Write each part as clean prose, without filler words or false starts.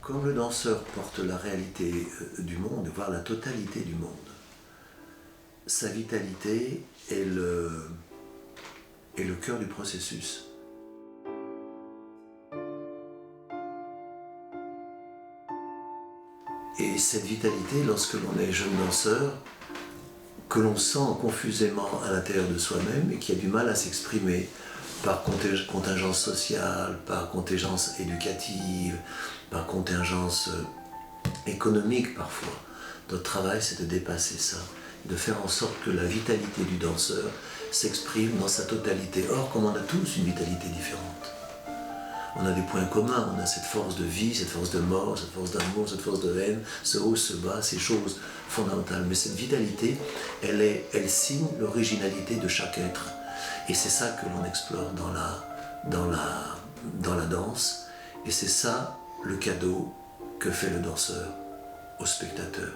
Comme le danseur porte la réalité du monde, voire la totalité du monde, sa vitalité est le cœur du processus. Et cette vitalité, lorsque l'on est jeune danseur, que l'on sent confusément à l'intérieur de soi-même et qui a du mal à s'exprimer par contingence sociale, par contingence éducative, par contingence économique parfois. Notre travail, c'est de dépasser ça, de faire en sorte que la vitalité du danseur s'exprime dans sa totalité. Or, comme on a tous une vitalité différente, on a des points communs, on a cette force de vie, cette force de mort, cette force d'amour, cette force de haine, ce haut, ce bas, ces choses fondamentales. Mais cette vitalité, elle signe l'originalité de chaque être. Et c'est ça que l'on explore dans la danse. Et c'est ça le cadeau que fait le danseur au spectateur.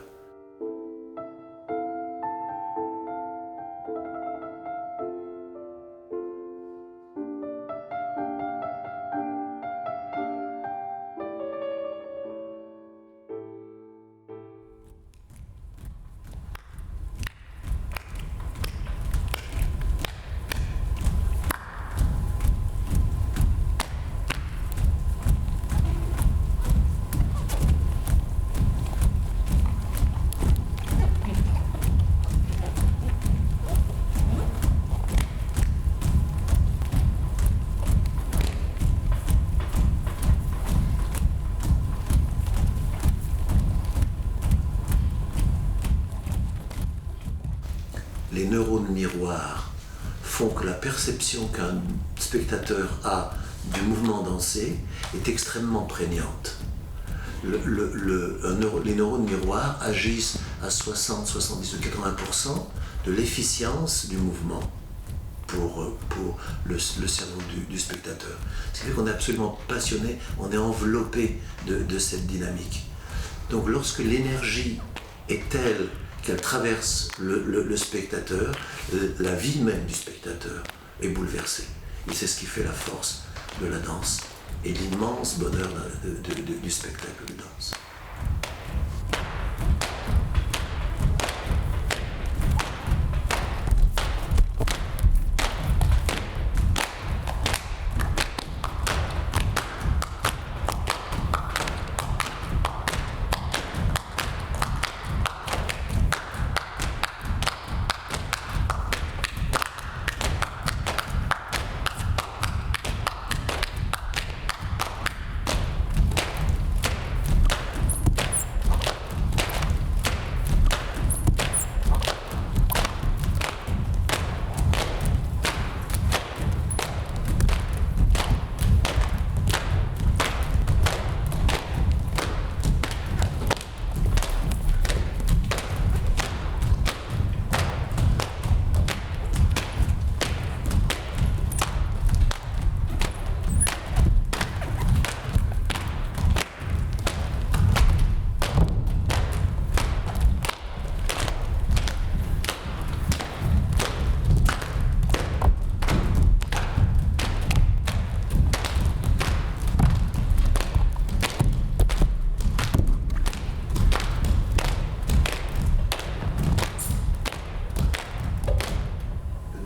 Les neurones miroirs font que la perception qu'un spectateur a du mouvement dansé est extrêmement prégnante. Les neurones miroirs agissent à 60, 70 ou 80% de l'efficience du mouvement pour le cerveau du spectateur. Ce qui fait qu'on est absolument passionné, on est enveloppé de cette dynamique. Donc lorsque l'énergie est telle qu'elle traverse le spectateur, la vie même du spectateur est bouleversée. Et c'est ce qui fait la force de la danse et l'immense bonheur du spectacle de danse.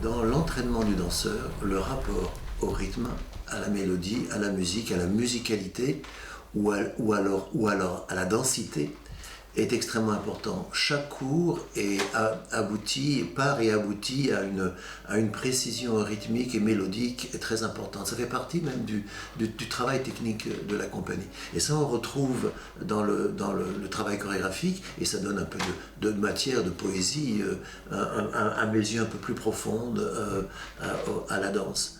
Dans l'entraînement du danseur, le rapport au rythme, à la mélodie, à la musique, à la musicalité ou alors à la densité est extrêmement important. Chaque cours part et aboutit à une précision rythmique et mélodique très importante. Ça fait partie même du travail technique de la compagnie. Et ça, on retrouve dans le travail chorégraphique, et ça donne un peu de matière, de poésie, à mes yeux un peu plus profonde à la danse.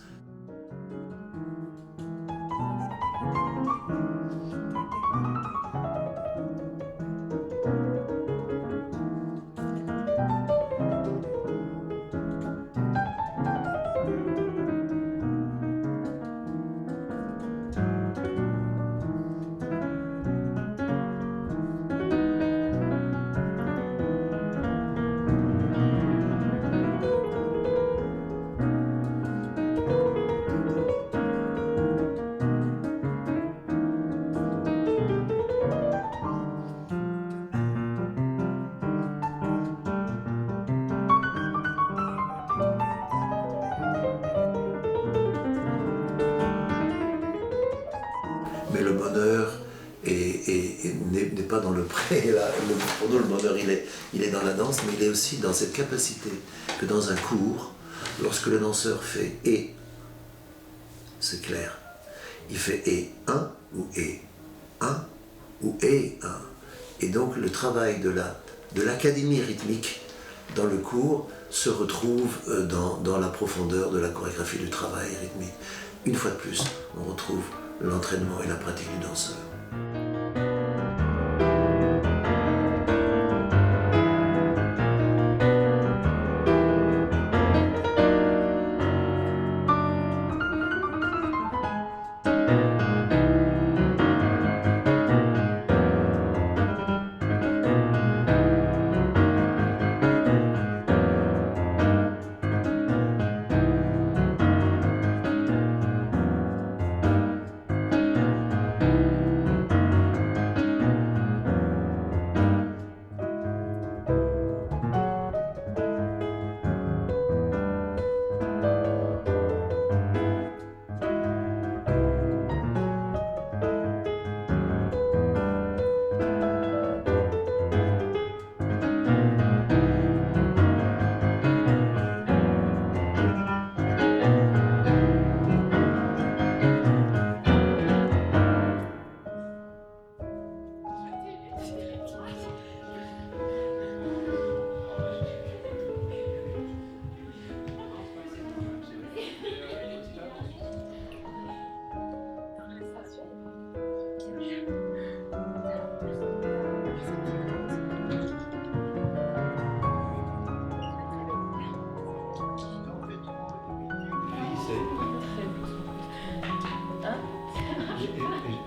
n'est pas dans le pré. Là. Pour nous, le bonheur, il est dans la danse, mais il est aussi dans cette capacité que dans un cours, lorsque le danseur fait « et », c'est clair. Il fait « et un » ou « et un » ou « et un ». Et donc le travail de l'académie rythmique dans le cours se retrouve dans la profondeur de la chorégraphie du travail rythmique. Une fois de plus, on retrouve l'entraînement et la pratique du danseur.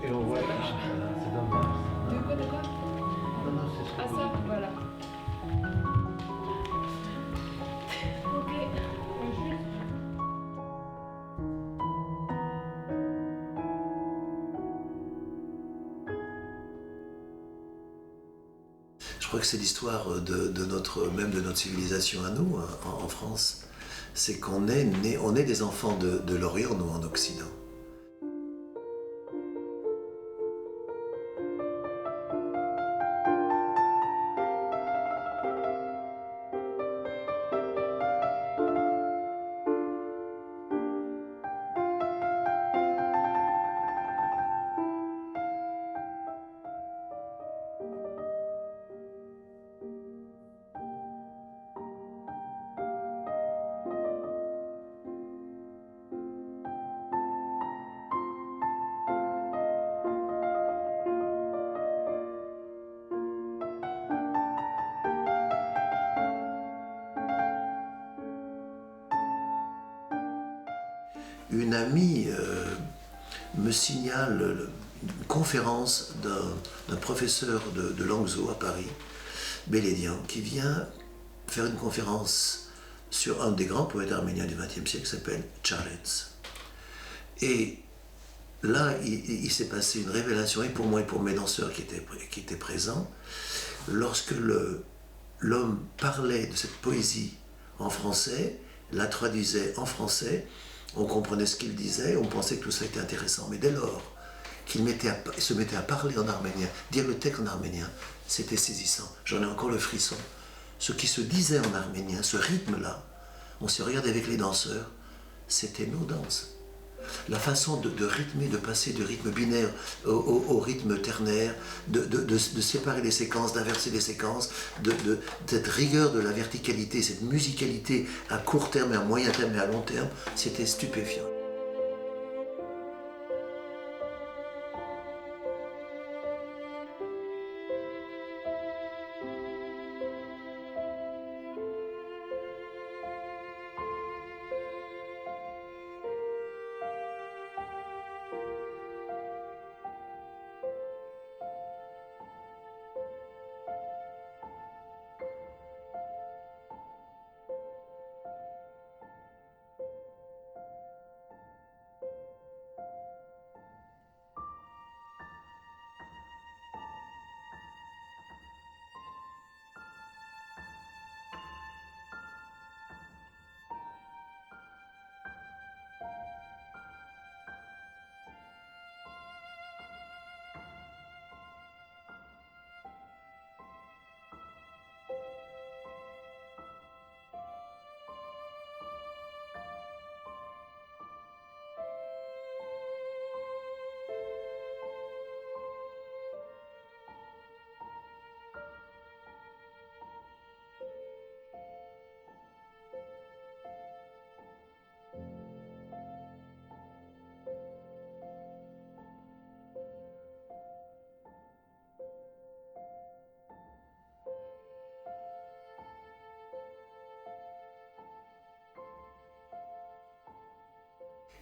Et on voit, c'est dommage. De quoi? Non, non, c'est ce Ah que ça, vous voilà. Ok. Je crois que c'est l'histoire même de notre civilisation à nous, en France. C'est qu'on on est des enfants de l'Orient, nous, en Occident. Une amie me signale une conférence d'un professeur de Langzhou à Paris, Belédian, qui vient faire une conférence sur un des grands poètes arméniens du XXe siècle qui s'appelle Tcharets. Et là, il s'est passé une révélation, et pour moi et pour mes danseurs qui étaient présents, lorsque l'homme parlait de cette poésie en français, la traduisait en français, on comprenait ce qu'il disait, on pensait que tout ça était intéressant. Mais dès lors qu'il se mettait à parler en arménien, dire le texte en arménien, c'était saisissant. J'en ai encore le frisson. Ce qui se disait en arménien, ce rythme-là, on se regardait avec les danseurs, c'était nos danses. La façon de rythmer, de passer du rythme binaire au rythme ternaire, de séparer les séquences, d'inverser les séquences, cette rigueur de la verticalité, cette musicalité à court terme, à moyen terme et à long terme, c'était stupéfiant.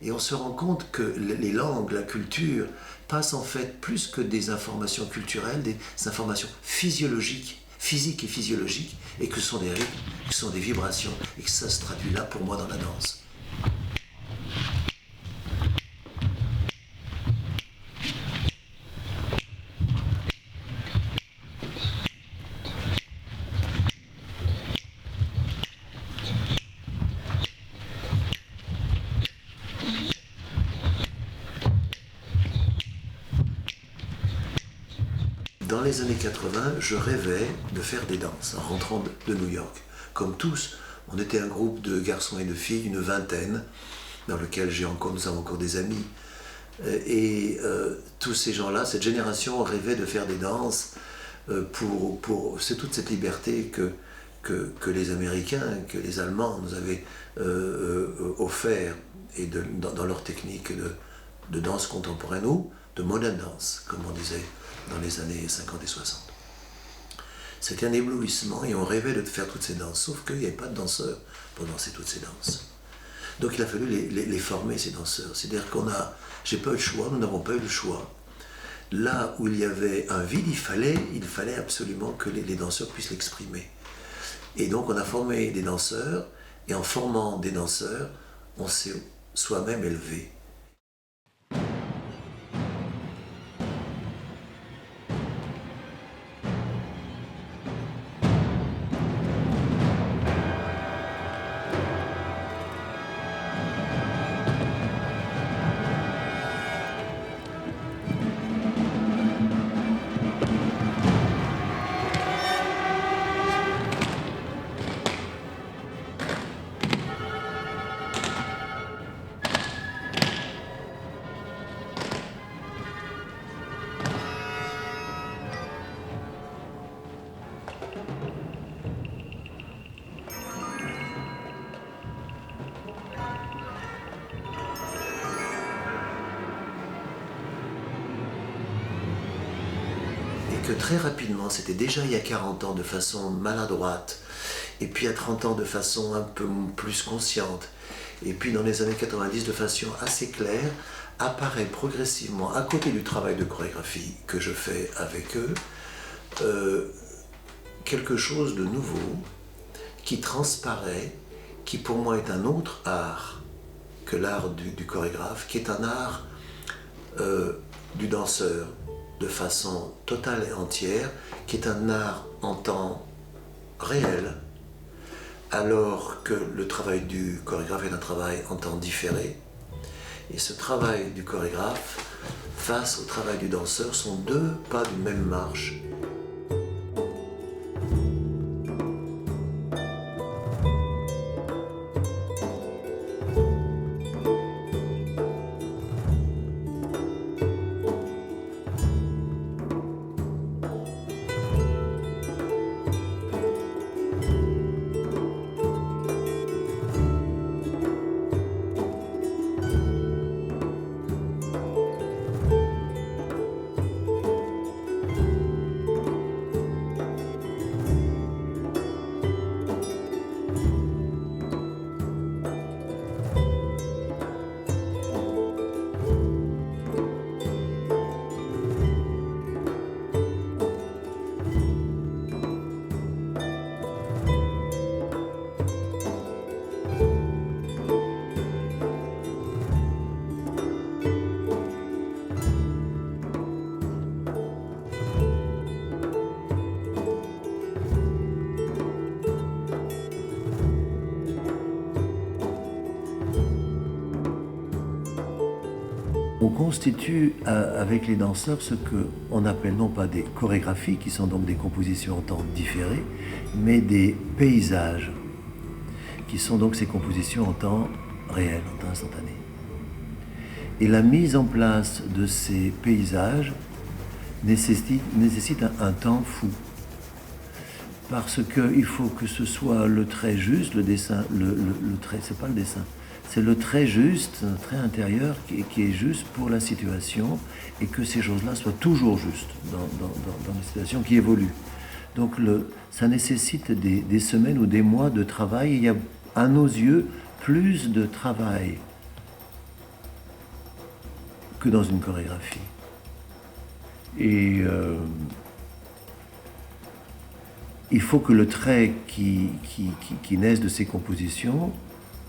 Et on se rend compte que les langues, la culture, passent en fait plus que des informations culturelles, des informations physiologiques, physiques et physiologiques, et que ce sont des rythmes, que ce sont des vibrations, et que ça se traduit là pour moi dans la danse. Dans les années 80, je rêvais de faire des danses en rentrant de New York. Comme tous, on était un groupe de garçons et de filles, une vingtaine, dans lequel nous avons encore des amis. Et tous ces gens-là, cette génération rêvait de faire des danses c'est toute cette liberté que les Américains, que les Allemands nous avaient offert et dans leur technique de danse contemporaine ou de modern dance, comme on disait dans les années 50 et 60. C'était un éblouissement et on rêvait de faire toutes ces danses, sauf qu'il n'y avait pas de danseurs pour danser toutes ces danses. Donc il a fallu les former, ces danseurs. C'est-à-dire j'ai pas eu le choix, nous n'avons pas eu le choix. Là où il y avait un vide, il fallait absolument que les danseurs puissent l'exprimer. Et donc on a formé des danseurs, et en formant des danseurs, on s'est soi-même élevé. Que très rapidement, c'était déjà il y a 40 ans de façon maladroite, et puis à 30 ans de façon un peu plus consciente, et puis dans les années 90 de façon assez claire, apparaît progressivement, à côté du travail de chorégraphie que je fais avec eux, quelque chose de nouveau qui transparaît, qui pour moi est un autre art que l'art du chorégraphe, qui est un art du danseur, de façon totale et entière, qui est un art en temps réel, alors que le travail du chorégraphe est un travail en temps différé. Et ce travail du chorégraphe, face au travail du danseur, sont deux pas d'une même marche. On constitue avec les danseurs ce qu'on appelle non pas des chorégraphies, qui sont donc des compositions en temps différé, mais des paysages, qui sont donc ces compositions en temps réel, en temps instantané. Et la mise en place de ces paysages nécessite un temps fou. Parce qu'il faut que ce soit le trait juste, le dessin, le trait, c'est pas le dessin, c'est le trait juste, un trait intérieur qui est juste pour la situation, et que ces choses-là soient toujours justes dans les situations qui évoluent. Donc ça nécessite des semaines ou des mois de travail. Il y a, à nos yeux, plus de travail que dans une chorégraphie. Et il faut que le trait qui naisse de ces compositions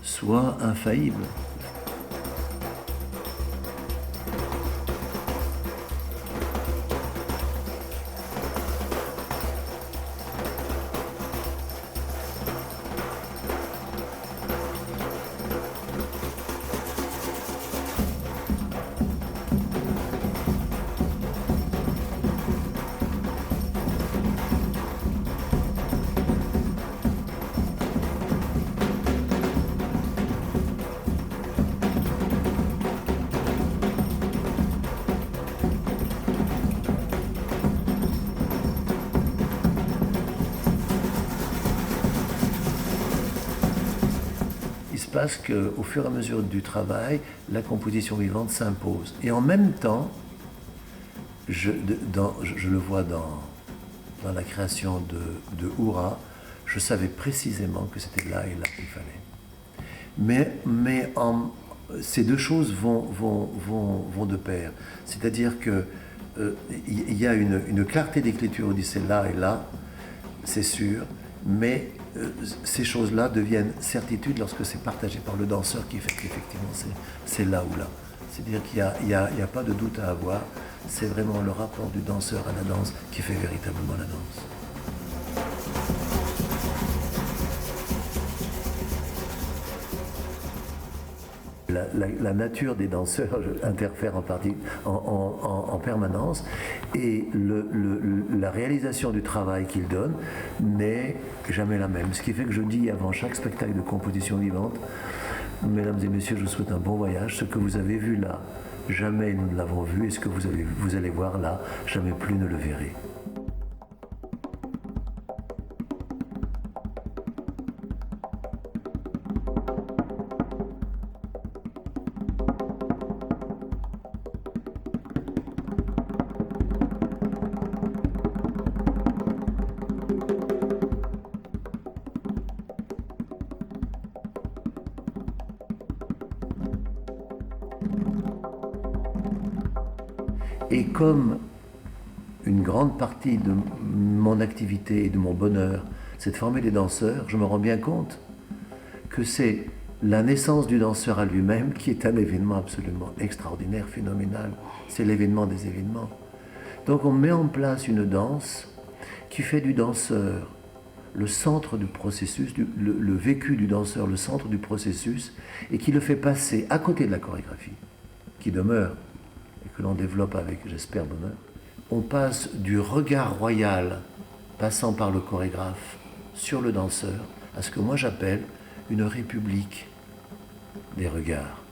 soit infaillible. Il se passe qu'au fur et à mesure du travail, la composition vivante s'impose. Et en même temps, je le vois dans la création de Oura, je savais précisément que c'était là et là qu'il fallait. Mais ces deux choses vont de pair. C'est-à-dire que il y a une clarté d'écriture où dit c'est là et là, c'est sûr, mais ces choses-là deviennent certitudes lorsque c'est partagé par le danseur qui fait qu'effectivement c'est là ou là. C'est-à-dire qu'il n'y a pas de doute à avoir, c'est vraiment le rapport du danseur à la danse qui fait véritablement la danse. La nature des danseurs interfère en permanence et la réalisation du travail qu'ils donnent n'est jamais la même. Ce qui fait que je dis avant chaque spectacle de composition vivante, mesdames et messieurs, je vous souhaite un bon voyage. Ce que vous avez vu là, jamais nous ne l'avons vu, et ce que vous allez voir là, jamais plus ne le verrez. Et comme une grande partie de mon activité et de mon bonheur, c'est de former des danseurs, je me rends bien compte que c'est la naissance du danseur à lui-même qui est un événement absolument extraordinaire, phénoménal. C'est l'événement des événements. Donc on met en place une danse qui fait du danseur le centre du processus, le vécu du danseur, le centre du processus, et qui le fait passer à côté de la chorégraphie, qui demeure, et que l'on développe avec, j'espère, bonheur. On passe du regard royal, passant par le chorégraphe, sur le danseur, à ce que moi j'appelle une république des regards.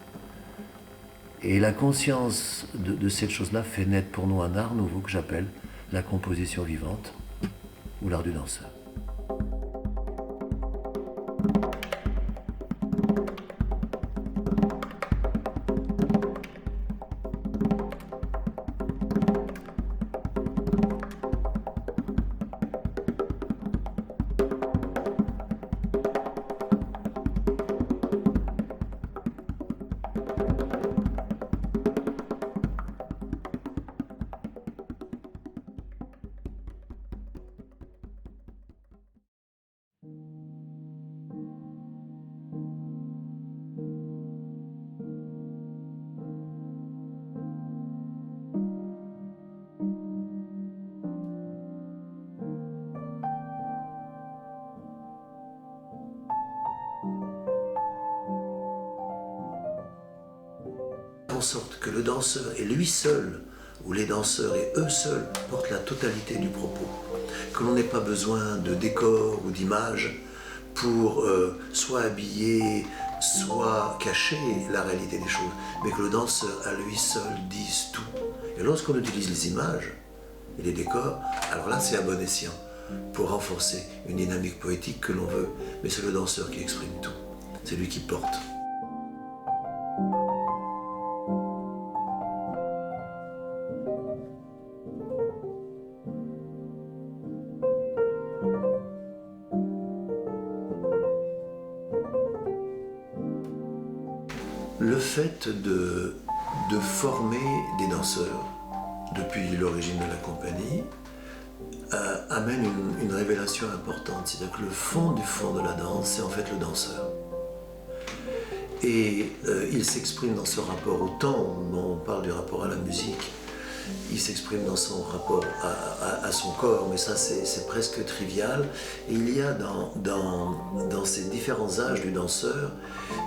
Et la conscience de cette chose-là fait naître pour nous un art nouveau que j'appelle la composition vivante, ou l'art du danseur. En sorte que le danseur est lui seul, ou les danseurs et eux seuls portent la totalité du propos. Que l'on n'ait pas besoin de décors ou d'images pour soit habiller, soit cacher la réalité des choses, mais que le danseur à lui seul dise tout. Et lorsqu'on utilise les images et les décors, alors là c'est à bon escient pour renforcer une dynamique poétique que l'on veut, mais c'est le danseur qui exprime tout, c'est lui qui porte. Le fait de de former des danseurs depuis l'origine de la compagnie amène une révélation importante. C'est-à-dire que le fond du fond de la danse, c'est en fait le danseur. Et il s'exprime dans ce rapport au temps, on parle du rapport à la musique, il s'exprime dans son rapport à son corps, mais ça c'est presque trivial. Et il y a dans ces différents âges du danseur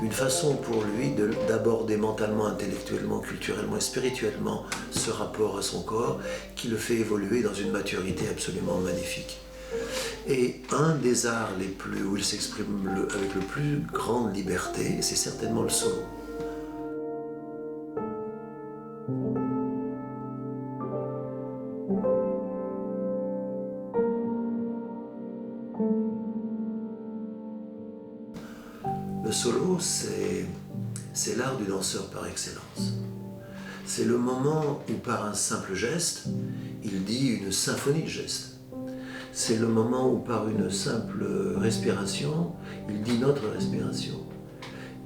une façon pour lui d'aborder mentalement, intellectuellement, culturellement et spirituellement ce rapport à son corps qui le fait évoluer dans une maturité absolument magnifique. Et un des arts où il s'exprime avec le plus grande liberté, c'est certainement le solo. Le solo, c'est l'art du danseur par excellence. C'est le moment où par un simple geste, il dit une symphonie de gestes. C'est le moment où par une simple respiration, il dit notre respiration.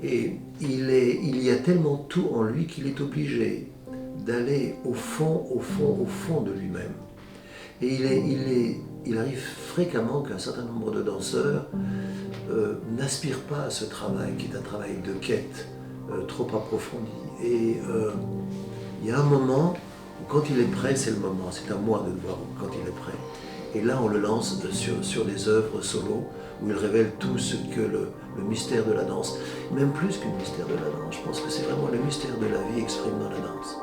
Et il y a tellement tout en lui qu'il est obligé d'aller au fond de lui-même. Et il arrive fréquemment qu'un certain nombre de danseurs n'aspirent pas à ce travail, qui est un travail de quête trop approfondi. Et il y a un moment où quand il est prêt, c'est le moment. C'est à moi de le voir quand il est prêt. Et là, on le lance sur des œuvres solo où il révèle tout ce que le mystère de la danse, même plus que le mystère de la danse, je pense que c'est vraiment le mystère de la vie exprimé dans la danse.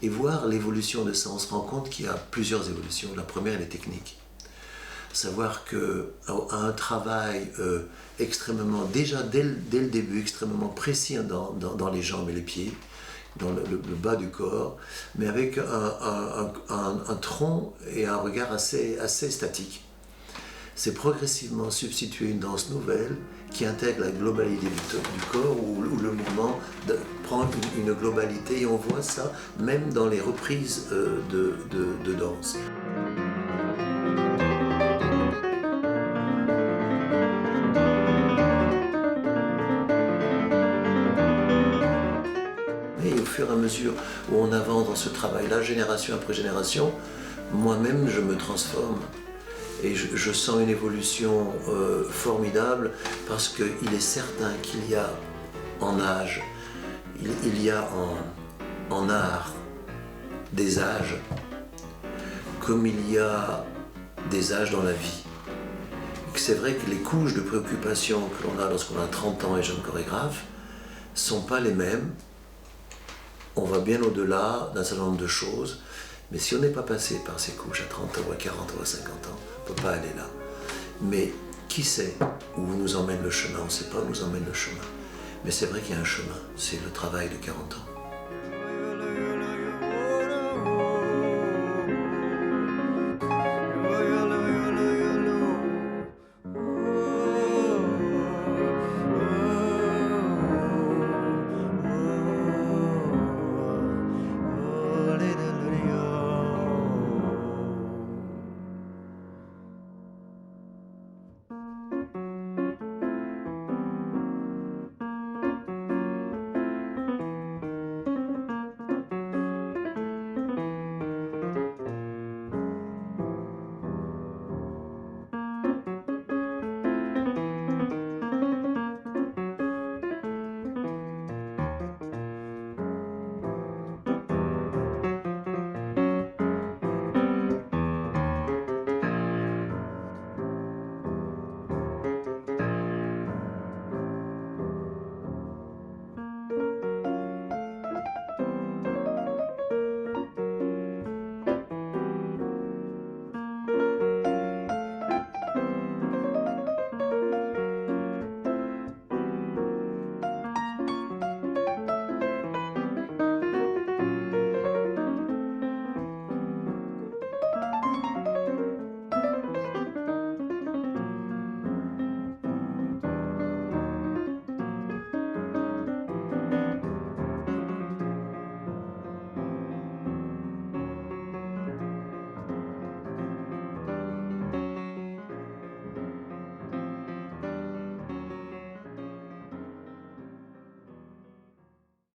Et voir l'évolution de ça, on se rend compte qu'il y a plusieurs évolutions. La première, elle est technique. Savoir qu'à un travail extrêmement, déjà dès le début, extrêmement précis dans les jambes et les pieds, dans le bas du corps, mais avec un tronc et un regard assez statique. C'est progressivement substituer une danse nouvelle qui intègre la globalité du corps, où le mouvement prend une globalité, et on voit ça même dans les reprises de danse. Et au fur et à mesure où on avance dans ce travail-là, génération après génération, moi-même je me transforme. Et je sens une évolution formidable, parce qu'il est certain qu'il y a en âge, il y a en art des âges, comme il y a des âges dans la vie. C'est vrai que les couches de préoccupation que l'on a lorsqu'on a 30 ans et jeune chorégraphe ne sont pas les mêmes. On va bien au-delà d'un certain nombre de choses. Mais si on n'est pas passé par ces couches à 30 ans, ou à 40 ou à 50 ans, on ne peut pas aller là. Mais qui sait où nous emmène le chemin? On ne sait pas où nous emmène le chemin. Mais c'est vrai qu'il y a un chemin, c'est le travail de 40 ans.